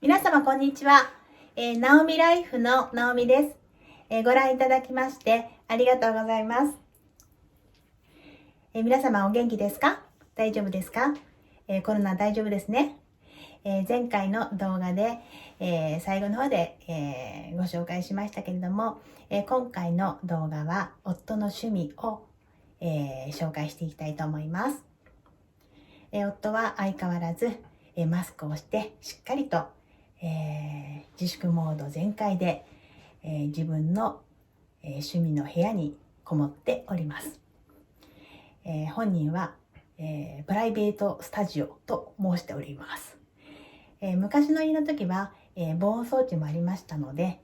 皆様こんにちは。ナオミライフのナオミです。ご覧いただきましてありがとうございます。皆様お元気ですか？大丈夫ですか？コロナ大丈夫ですね。前回の動画で、最後の方で、ご紹介しましたけれども、今回の動画は夫の趣味を、紹介していきたいと思います。夫は相変わらず、マスクをしてしっかりと、自粛モード全開で、自分の、趣味の部屋にこもっております。本人は、プライベートスタジオと申しております。昔の家の時は、防音装置もありましたので、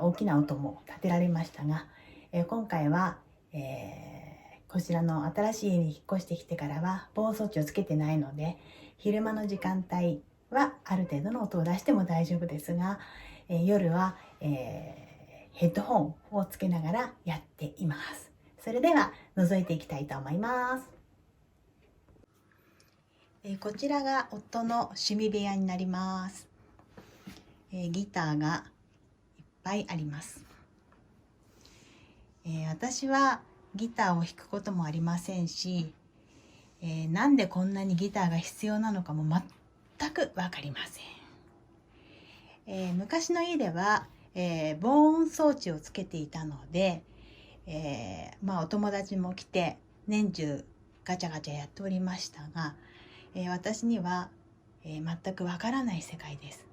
大きな音も立てられましたが、今回は、こちらの新しい家に引っ越してきてからは防音装置をつけてないので、昼間の時間帯はある程度の音を出しても大丈夫ですが、夜は、ヘッドホンをつけながらやっています。それでは覗いていきたいと思います。こちらが夫の趣味部屋になります。ギターがいっぱいあります。私はギターを弾くこともありませんし、なんでこんなにギターが必要なのかも全く分かりません。昔の家では、防音装置をつけていたので、お友達も来て年中ガチャガチャやっておりましたが、私には、全くわからない世界です。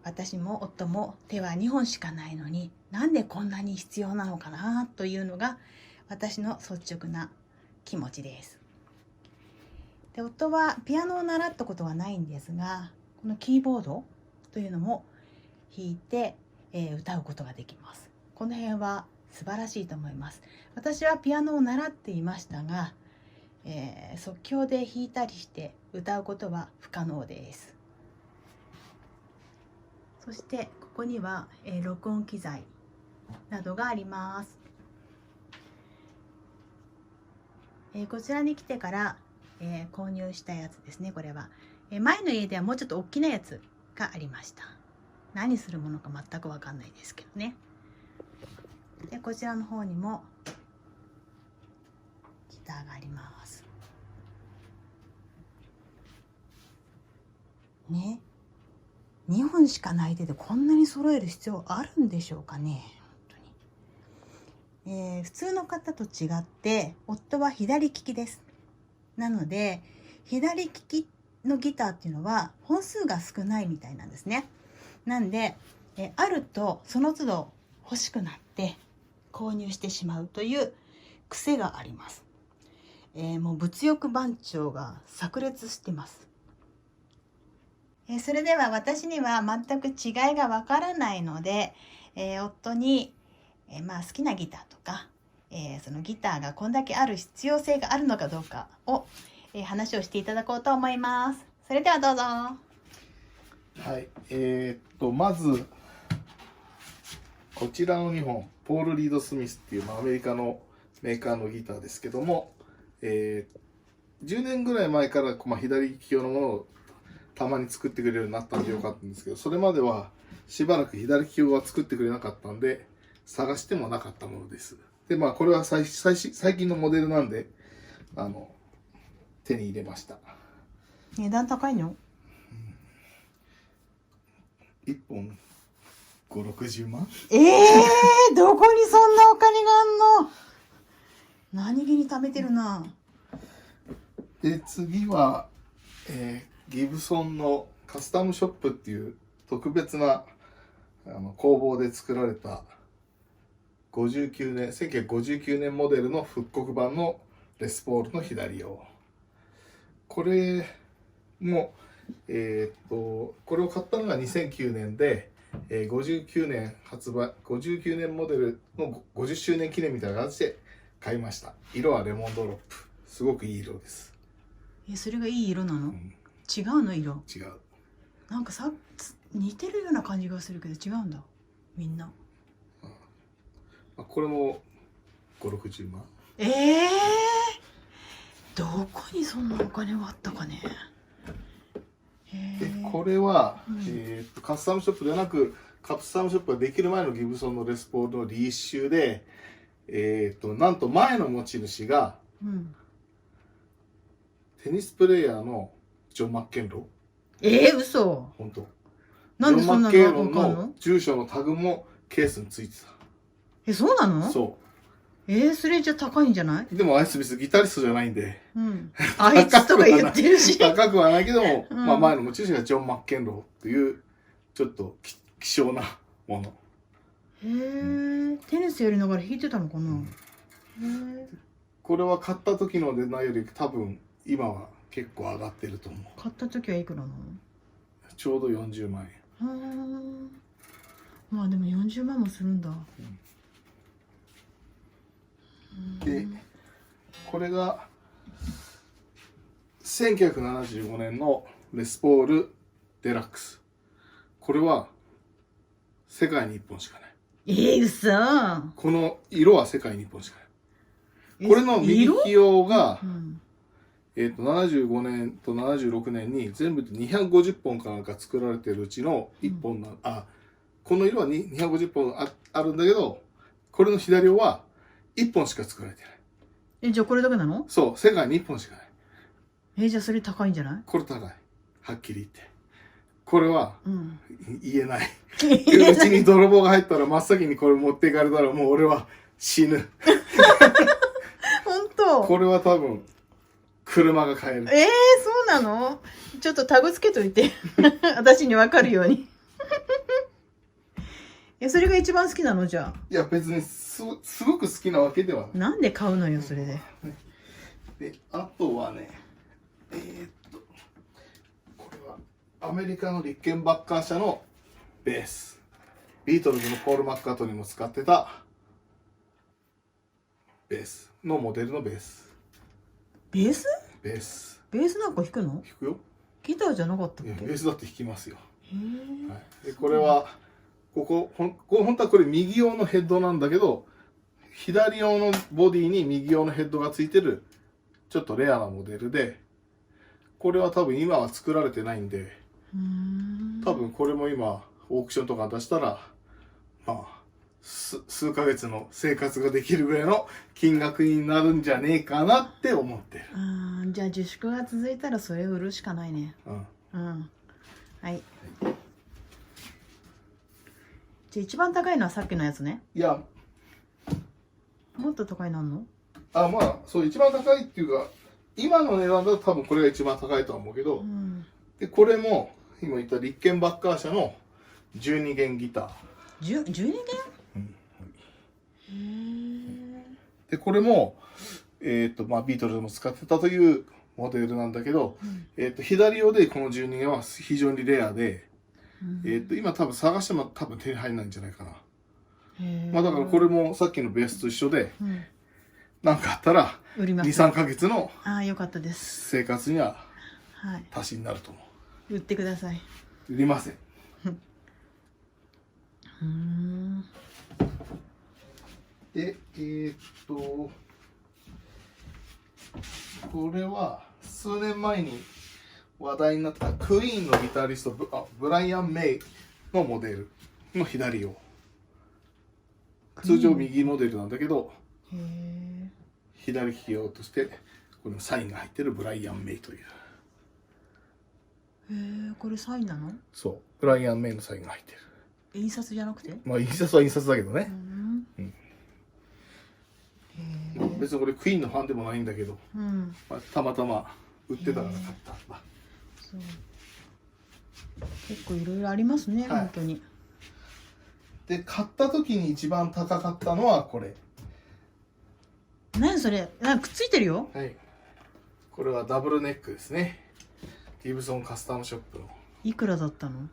私も夫も手は2本しかないのに、なんでこんなに必要なのかなというのが私の率直な気持ちです。で、夫はピアノを習ったことはないんですが、このキーボードというのも弾いて、歌うことができます。この辺は素晴らしいと思います。私はピアノを習っていましたが、即興で弾いたりして歌うことは不可能です。そしてここには、録音機材などがあります。こちらに来てから、購入したやつですね。これは、前の家ではもうちょっと大きなやつがありました。何するものか全く分かんないですけどね。で、こちらの方にもギターがありますね。2本しかない手でこんなに揃える必要あるんでしょうかね。普通の方と違って夫は左利きです。なので左利きのギターっていうのは本数が少ないみたいなんですね。なんで、あるとその都度欲しくなって購入してしまうという癖があります。もう物欲番長が炸裂してます。それでは私には全く違いがわからないので、夫に、好きなギターとか、そのギターがこんだけある必要性があるのかどうかを、話をしていただこうと思います。それではどうぞ。はい、まずこちらの2本、ポール・リード・スミスっていう、アメリカのメーカーのギターですけども、10年ぐらい前から、左利き用のものをたまに作ってくれるようになったんでよかったんですけど、それまではしばらく左利き用は作ってくれなかったんで、探してもなかったものです。で、これは最近のモデルなんで、手に入れました。値段高いの1本5、60万。どこにそんなお金があんの？何気に貯めてるな。で、次は、ギブソンのカスタムショップっていう特別な工房で作られた1959年モデルの復刻版のレスポールの左用。これも、これを買ったのが2009年で、59年発売、59年モデルの50周年記念みたいな形で買いました。色はレモンドロップ。すごくいい色です。それがいい色なの？違うの色？違う。なんか似てるような感じがするけど違うんだ。みんな。これも5、60万。どこにそんなお金があったかね。これは、うんカスタムショップではなく、カスタムショップができる前のギブソンのレスポールのリーシュで、なんと前の持ち主がうん。テニスプレーヤーのジョン・マッケンロ嘘。ー、本当。なんでそんなジョン・マッケンローのわかんの？の住所のタグもケースについてそうなた。の？そそれじゃ高いんじゃない？う。でもあいつ別にギタリストじゃないんで、うん。あいつとか言ってるし。高くはないけども、うんまあ前の持ち主がジョン・マッケンローっていう、ちょっと希少なもの。テニスやりながら弾いてたのかな？これは買った時の値段より多分今は結構上がってると思う。買った時はいくらなの？ちょうど40万円。まあでも40万もするんだ。で、これが1975年のレスポールデラックス。これは世界に1本しかない。嘘。この色は世界に1本しかない。これの右利き用が、75年と76年に全部で250本かなんか作られてるうちの1本この色は250本あるんだけど、これの左用は1本しか作られてない。じゃあこれだけなの？そう、世界に1本しかない。じゃあそれ高いんじゃない？これ高い。はっきり言って。これは、言えない。うちに泥棒が入ったら真っ先にこれ持っていかれたらもう俺は死ぬ。本当？これは多分、車が買える。そうなの？ちょっとタグつけといて。私にわかるように。それが一番好きなの？じゃあ。いや別にすごく好きなわけではない。なんで買うのよ、それで。で、あとはね、これはアメリカのリッケンバッカー社のベース。ビートルズのポール・マッカートニーも使ってたベースのモデルのベース。ベース？ベース。ベースなんか弾くの？弾くよ。ギターじゃなかったっいやけ？ベースだって弾きますよ。へはい、でこれは本当はこれ右用のヘッドなんだけど、左用のボディに右用のヘッドがついてるちょっとレアなモデルで、これは多分今は作られてないんで、多分これも今オークションとか出したらまあ数ヶ月の生活ができるぐらいの金額になるんじゃねえかなって思ってる。じゃあ自粛が続いたらそれを売るしかないね。はい。じゃあ一番高いのはさっきのやつね。いや、もっと高いのあんの？まあそう一番高いっていうか、今の値段だと多分これが一番高いとは思うけど、でこれも今言ったリッケンバッカー社の12弦ギター。12弦？でこれもまあビートルズも使ってたというモデルなんだけど、左用でこの12弦は非常にレアで、今多分探しても多分手に入らないんじゃないかな。まあだからこれもさっきのベースと一緒で、なんかあったら2、3ヶ月のよかったです。生活には足しになると思売ってください。う。売りません。で、これは数年前に話題になったクイーンのギタリストブライアン・メイのモデルの左用。通常右モデルなんだけど、左利き用としてこのサインが入ってるブライアン・メイという。これサインなの？そう、ブライアン・メイのサインが入ってる。印刷じゃなくて？まあ印刷は印刷だけどね。別に俺クイーンのファンでもないんだけど、まあ、たまたま売ってたから買ったんだ。結構いろいろありますね、本当に。で買った時に一番高かったのはこれ。何それ？なんかくっついてるよ。はい。これはダブルネックですね。ギブソンカスタムショップの。いくらだったの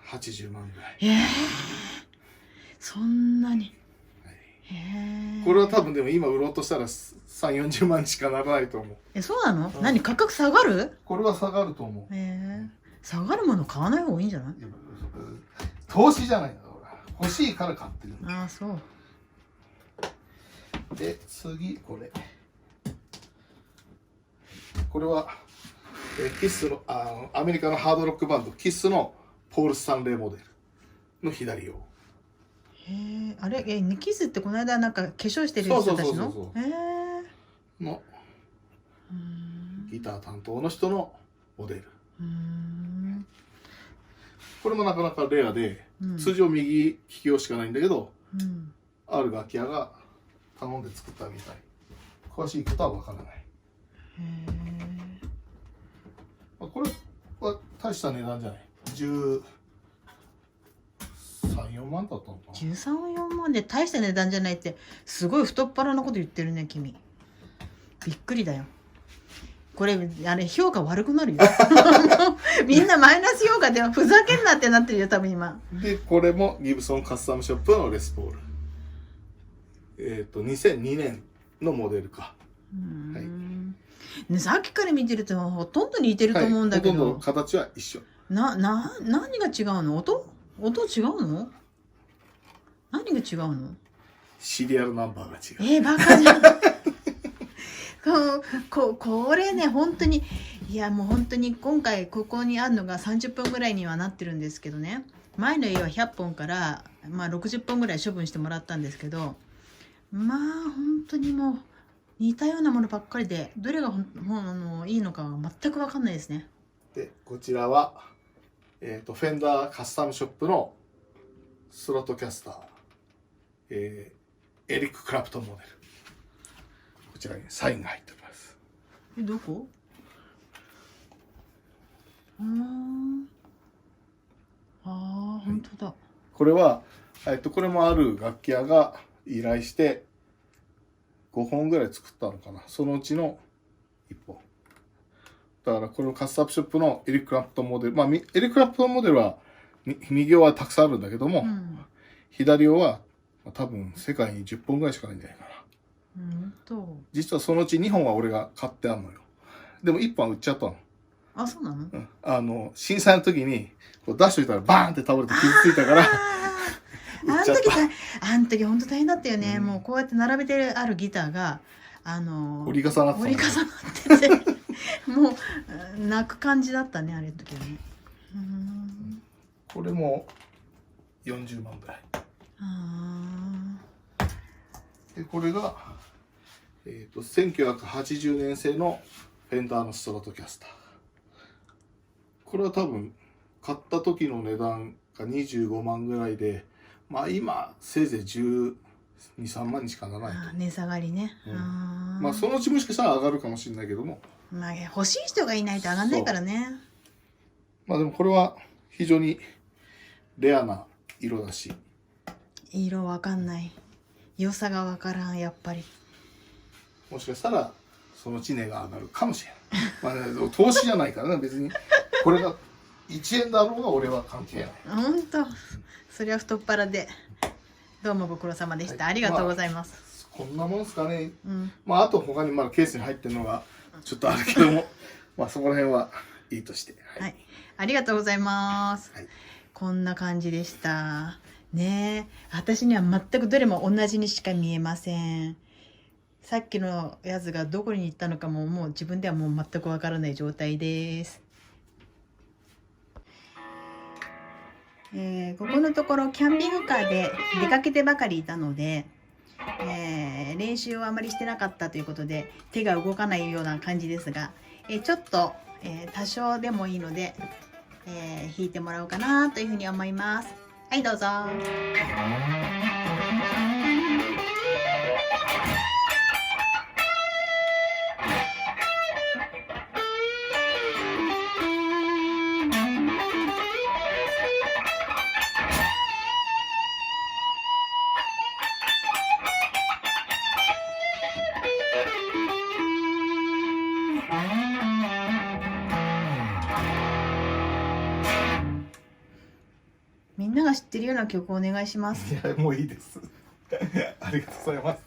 ？80万ぐらい。そんなに。これは多分でも今売ろうとしたら3、40万しかならないと思う。そうなの？何価格下がる？これは下がると思う。下がるもの買わない方がいいんじゃない？投資じゃないんだから。欲しいから買ってる。そう。で次これはキスのアメリカのハードロックバンドキスのポール・スタンレーモデルの左用。へえ、あれキスってこの間なんか化粧してる人たちのへえのギター担当の人のモデル。これもなかなかレアで、通常右利き用しかないんだけど、ある楽器屋が頼んで作ったみたい。詳しいことはわからない。これは大した値段じゃない。13、4万だったのかな。13、4万で大した値段じゃないってすごい太っ腹なこと言ってるね君。びっくりだよ。これ評価悪くなるよ。みんなマイナス評価でふざけんなってなってるよ多分今。でこれもギブソンカスタムショップのレスポール。2002年のモデルか。さっきから見てるとほとんど似てると思うんだけど、ほとんど形は一緒。何が違うの？音違うの？何が違うの？シリアルナンバーが違う。バカじゃん。これね本当にもう本当に今回ここにあるのが30本ぐらいにはなってるんですけどね、前の家は100本から60本ぐらい処分してもらったんですけど、本当にもう似たようなものばっかりでどれがいいのかは全く分かんないですね。でこちらは、フェンダーカスタムショップのスロットキャスター、エリック・クラプトンモデル。こちらにサインが入っております。どこ？本当だ。これは、これもある楽器屋が依頼して5本ぐらい作ったのかな。そのうちの1本。だからこのカスタムショップのエリック・クラプトンモデル、エリック・クラプトンモデルは右用はたくさんあるんだけども、左用は多分世界に10本ぐらいしかないんじゃないかな。実はそのうち2本は俺が買ってあんのよ。でも1本は売っちゃったの。あ、そうなの？震災の時にこう出しといたらバーンって倒れて傷ついたからあの時本当大変だったよね。もうこうやって並べてあるギターが折り重なっててもう泣く感じだったね、あれの時はね。これも40万ぐらい。でこれが、1980年製のフェンダーのストラトキャスター。これは多分買った時の値段が25万ぐらいで、今せいぜい12、3万にしかならないと。値下がりね。そのうちもしかしたら上がるかもしれないけども、欲しい人がいないと上がんないからね。でもこれは非常にレアな色だし、色わかんない、良さがわからん。やっぱりもしかしたらそのうち値が上がるかもしれない。投資じゃないからね、別にこれが1円だろうが俺は関係ない。本当それは太っ腹で。どうもご苦労様でした。ありがとうございます。こんなもんですかね。あと他にまだケースに入ってるのがちょっとあるけどもそこら辺はいいとして。ありがとうございます。こんな感じでしたね。私には全くどれも同じにしか見えません。さっきのやつがどこに行ったのかももう自分ではもう全くわからない状態です。ここのところキャンピングカーで出かけてばかりいたので、練習をあまりしてなかったということで手が動かないような感じですが、ちょっと、多少でもいいので、弾いてもらおうかなというふうに思います。はい、どうぞ。みんなが知ってるような曲をお願いします。いや、もういいです。ありがとうございます。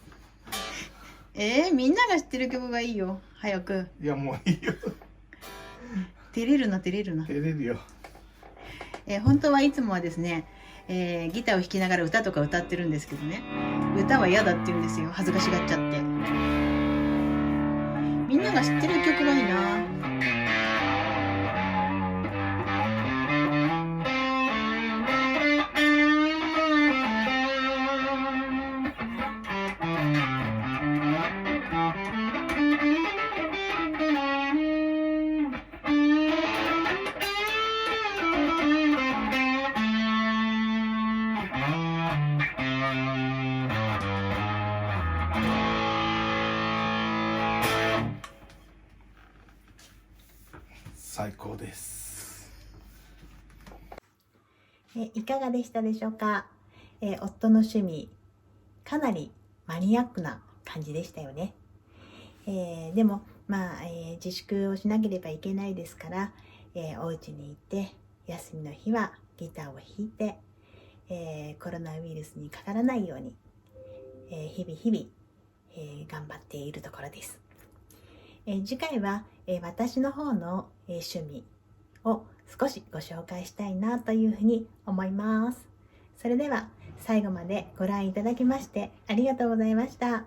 みんなが知ってる曲がいいよ。早く。いや、もういいよ。照れるな。照れるよ。本当はいつもはですね、ギターを弾きながら歌とか歌ってるんですけどね、歌は嫌だって言うんですよ。恥ずかしがっちゃって。みんなが知ってる曲がいいな。最高です。いかがでしたでしょうか。夫の趣味、かなりマニアックな感じでしたよね。でも自粛をしなければいけないですから、お家に行って休みの日はギターを弾いて、コロナウイルスにかからないように、日々、頑張っているところです。次回は、私の方の、趣味を少しご紹介したいなというふうに思います。それでは最後までご覧いただきましてありがとうございました。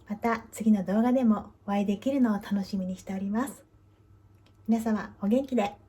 また次の動画でもお会いできるのを楽しみにしております。皆様お元気で。